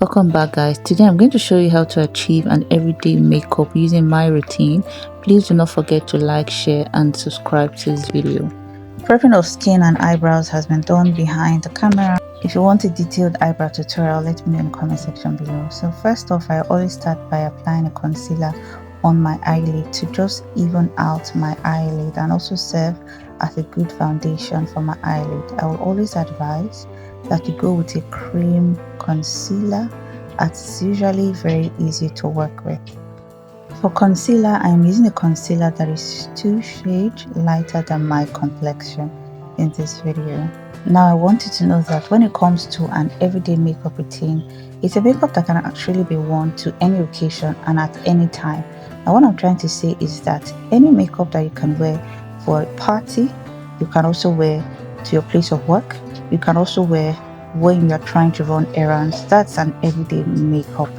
Welcome back, guys. Today I'm going to show you how to achieve an everyday makeup using my routine. Please do not forget to like, share and subscribe to this video. Prepping of skin and eyebrows has been done behind the camera. If you want a detailed eyebrow tutorial, let me know in the comment section below. So first off, I always start by applying a concealer on my eyelid to just even out my eyelid and also serve as a good foundation for my eyelid. I will always advise that you go with a cream concealer, as it's usually very easy to work with. For concealer, I am using a concealer that is 2 shades lighter than my complexion in this video. Now I want you to know that when it comes to an everyday makeup routine, it's a makeup that can actually be worn to any occasion and at any time. Now what I'm trying to say is that any makeup that you can wear for a party, you can also wear to your place of work, you can also wear when you're trying to run errands. That's an everyday makeup.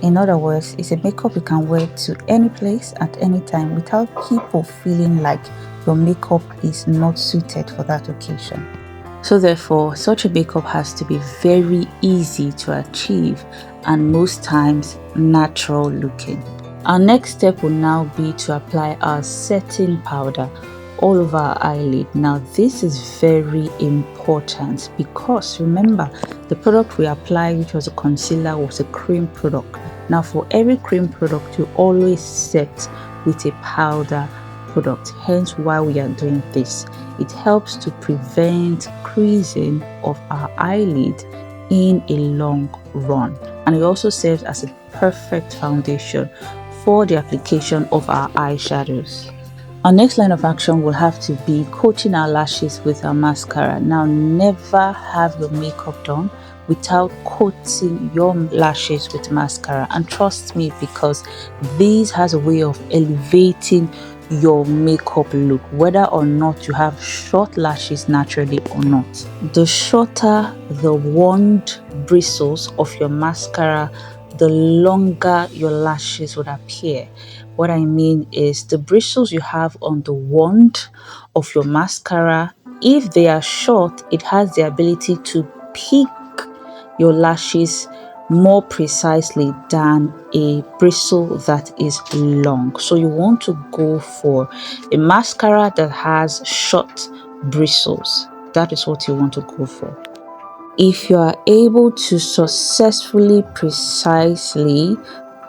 In other words, it's a makeup you can wear to any place at any time without people feeling like your makeup is not suited for that occasion. So therefore, such a makeup has to be very easy to achieve and most times natural looking. Our next step will now be to apply our setting powder all over our eyelid. Now this is very important because remember, the product we applied, which was a concealer, was a cream product. Now for every cream product, you always set with a powder product, hence why we are doing this. It helps to prevent creasing of our eyelid in a long run, and it also serves as a perfect foundation for the application of our eyeshadows. Our next line of action will have to be coating our lashes with our mascara. Now never have your makeup done without coating your lashes with mascara, and trust me, because this has a way of elevating your makeup look, whether or not you have short lashes naturally or not. The shorter the wand bristles of your mascara, the longer your lashes would appear. What I mean is the bristles you have on the wand of your mascara, if they are short, it has the ability to pick your lashes more precisely than a bristle that is long. So you want to go for a mascara that has short bristles. That is what you want to go for. If you are able to successfully, precisely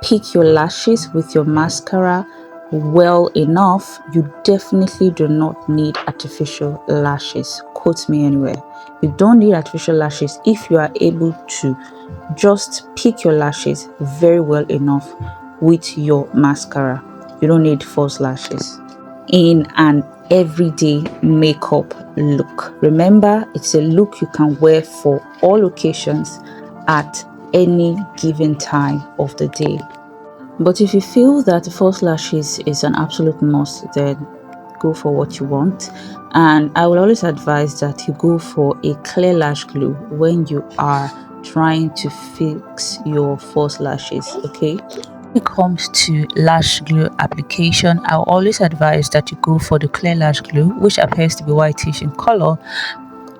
pick your lashes with your mascara well enough, you definitely do not need artificial lashes. Quote me anywhere. You don't need artificial lashes if you are able to just pick your lashes very well enough with your mascara. You don't need false lashes in an everyday makeup look. Remember, it's a look you can wear for all occasions at any given time of the day. But if you feel that false lashes is an absolute must, then go for what you want. And I will always advise that you go for a clear lash glue when you are trying to fix your false lashes, okay? When it comes to lash glue application, I'll always advise that you go for the clear lash glue, which appears to be whitish in color,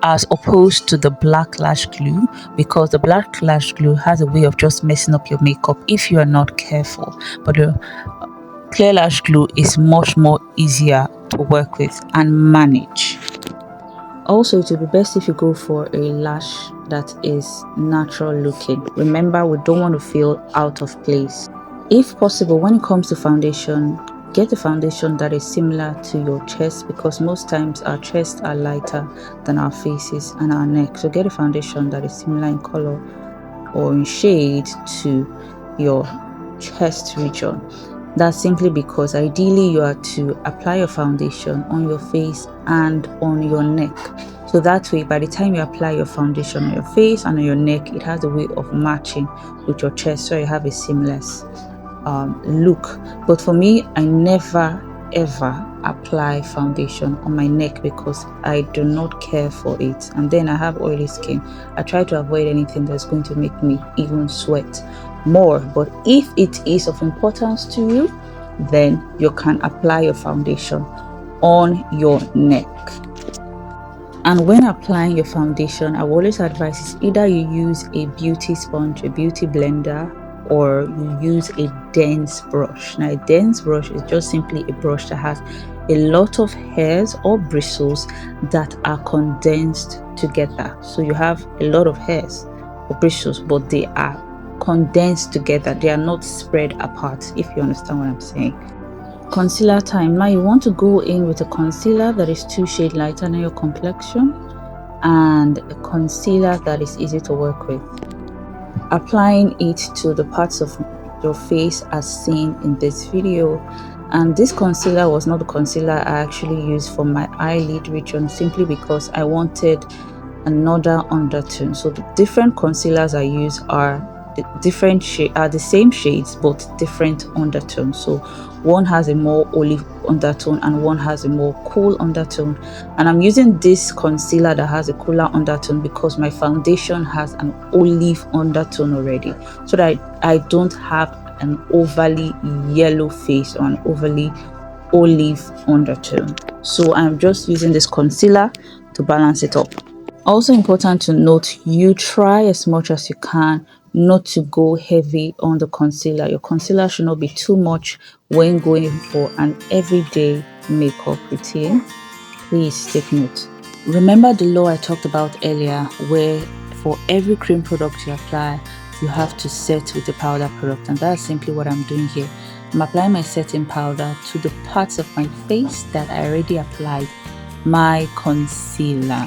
as opposed to the black lash glue, because the black lash glue has a way of just messing up your makeup if you are not careful. But the clear lash glue is much more easier to work with and manage. Also, it will be best if you go for a lash that is natural looking. Remember, we don't want to feel out of place. If possible, when it comes to foundation, get a foundation that is similar to your chest, because most times our chests are lighter than our faces and our neck. So get a foundation that is similar in color or in shade to your chest region. That's simply because ideally you are to apply your foundation on your face and on your neck. So that way, by the time you apply your foundation on your face and on your neck, it has a way of matching with your chest, so you have a seamless look. But for me, I never ever apply foundation on my neck because I do not care for it, and then I have oily skin. I try to avoid anything that's going to make me even sweat more. But if it is of importance to you, then you can apply your foundation on your neck. And when applying your foundation, I will always advise is either you use a beauty sponge, a beauty blender, or you use a dense brush. Now, a dense brush is just simply a brush that has a lot of hairs or bristles that are condensed together. So you have a lot of hairs or bristles, but they are condensed together. They are not spread apart, if you understand what I'm saying. Concealer time. Now you want to go in with a concealer that is 2 shades lighter than your complexion and a concealer that is easy to work with. Applying it to the parts of your face as seen in this video. And this concealer was not the concealer I actually used for my eyelid region, simply because I wanted another undertone. So the different concealers I use are the same shades but different undertones. So one has a more olive undertone and one has a more cool undertone, and I'm using this concealer that has a cooler undertone because my foundation has an olive undertone already, so that I don't have an overly yellow face or an overly olive undertone. So I'm just using this concealer to balance it up. Also important to note, you try as much as you can not to go heavy on the concealer. Your concealer should not be too much when going for an everyday makeup routine. Please take note. Remember the law I talked about earlier, where for every cream product you apply, you have to set with a powder product, and that's simply what I'm doing here. I'm applying my setting powder to the parts of my face that I already applied my concealer.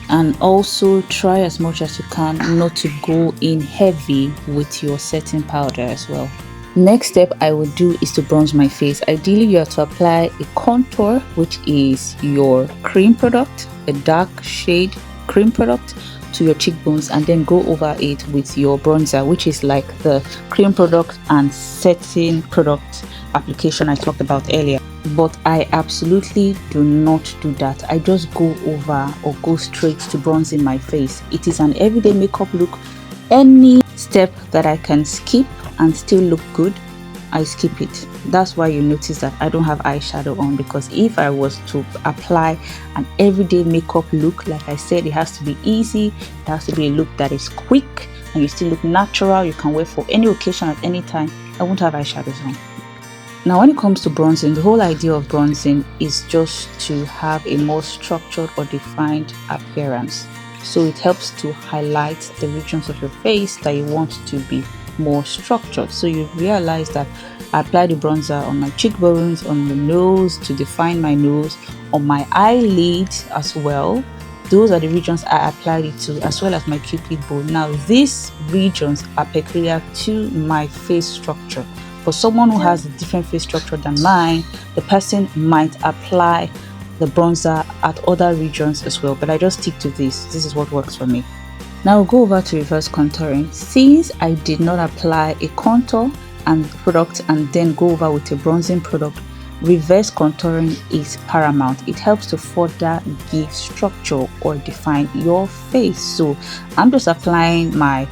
And also try as much as you can not to go in heavy with your setting powder as well. Next step I will do is to bronze my face. Ideally, you have to apply a contour, which is your cream product, a dark shade cream product, to your cheekbones, and then go over it with your bronzer, which is like the cream product and setting product application I talked about earlier. But I absolutely do not do that. I just go over or go straight to bronzing my face. It is an everyday makeup look. Any step that I can skip and still look good, I skip it. That's why you notice that I don't have eyeshadow on, because if I was to apply an everyday makeup look, like I said, it has to be easy, it has to be a look that is quick and you still look natural, you can wear for any occasion at any time. I won't have eyeshadows on. Now, when it comes to bronzing, the whole idea of bronzing is just to have a more structured or defined appearance. So it helps to highlight the regions of your face that you want to be more structured. So you realize that I apply the bronzer on my cheekbones, on the nose to define my nose, on my eyelid as well. Those are the regions I applied it to, as well as my cupid bow. Now, these regions are peculiar to my face structure. For someone who has a different face structure than mine, the person might apply the bronzer at other regions as well, but I just stick to this. This is what works for me. Now we'll go over to reverse contouring. Since I did not apply a contour and product and then go over with a bronzing product, reverse contouring is paramount. It helps to further give structure or define your face. So I'm just applying my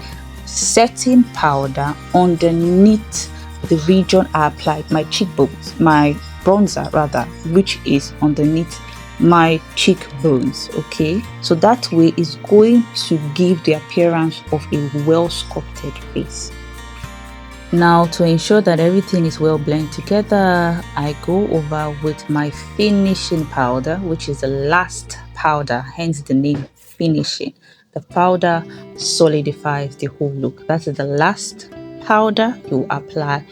setting powder underneath the region I applied my cheekbones, my bronzer rather, which is underneath my cheekbones. Okay, so that way is going to give the appearance of a well sculpted face. Now, to ensure that everything is well blended together, I go over with my finishing powder, which is the last powder, hence the name finishing. The powder solidifies the whole look. That is the last powder you apply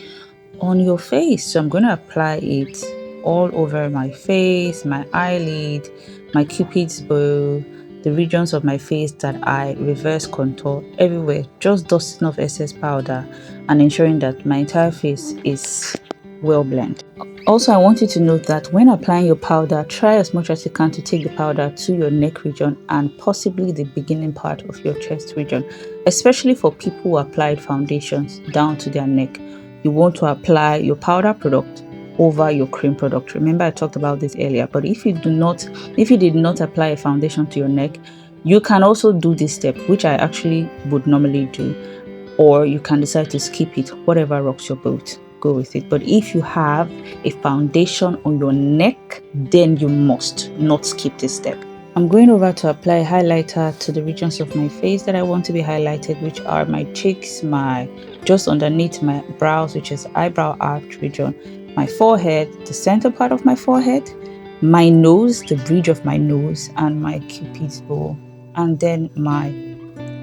on your face. So I'm going to apply it all over my face, my eyelid, my cupid's bow, the regions of my face that I reverse contour, everywhere, just dusting off excess powder and ensuring that my entire face is well blended. Also, I want you to note that when applying your powder, try as much as you can to take the powder to your neck region and possibly the beginning part of your chest region, especially for people who applied foundations down to their neck. You want to apply your powder product over your cream product. Remember, I talked about this earlier, but if you did not apply a foundation to your neck, you can also do this step, which I actually would normally do, or you can decide to skip it. Whatever rocks your boat, go with it. But if you have a foundation on your neck, then you must not skip this step. I'm going over to apply highlighter to the regions of my face that I want to be highlighted, which are my cheeks, my just underneath my brows, which is eyebrow arch region, my forehead, the center part of my forehead, my nose, the bridge of my nose, and my cupid's bow, and then my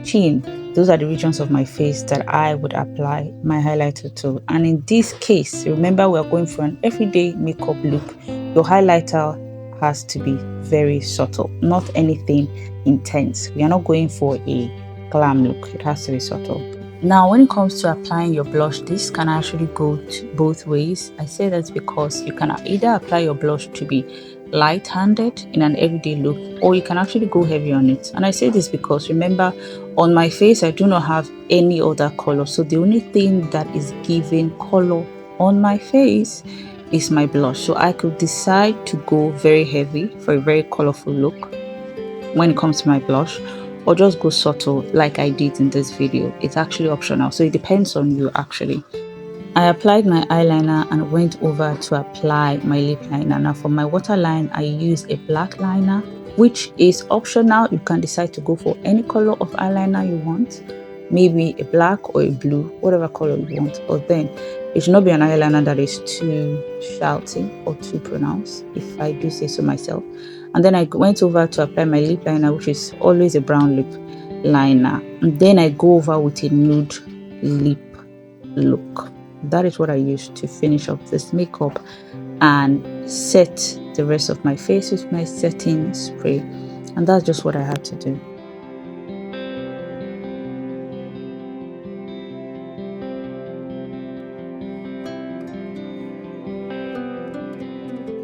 chin. Those are the regions of my face that I would apply my highlighter to. And in this case, remember, we are going for an everyday makeup look. Your highlighter has to be very subtle, not anything intense. We are not going for a glam look. It has to be subtle. Now, when it comes to applying your blush, this can actually go both ways. I say that because you can either apply your blush to be light-handed in an everyday look, or you can actually go heavy on it. And I say this because, remember, on my face, I do not have any other color. So the only thing that is giving color on my face is my blush. So I could decide to go very heavy for a very colorful look when it comes to my blush, or just go subtle like I did in this video. It's actually optional, so it depends on you actually. I applied my eyeliner and went over to apply my lip liner. Now for my waterline, I use a black liner, which is optional. You can decide to go for any color of eyeliner you want, maybe a black or a blue, whatever color you want. But then it should not be an eyeliner that is too shouty or too pronounced, if I do say so myself. And then I went over to apply my lip liner, which is always a brown lip liner. And then I go over with a nude lip look. That is what I use to finish up this makeup and set the rest of my face with my setting spray. And that's just what I had to do.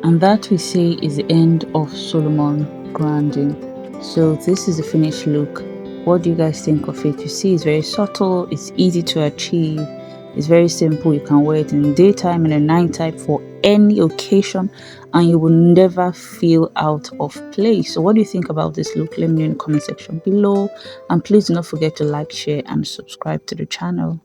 And that, we say, is the end of Solomon Grandin. So this is the finished look. What do you guys think of it? You see, it's very subtle, it's easy to achieve, it's very simple. You can wear it in daytime and a nighttime for any occasion, and you will never feel out of place. So what do you think about this look? Let me know in the comment section below, and please do not forget to like, share, and subscribe to the channel.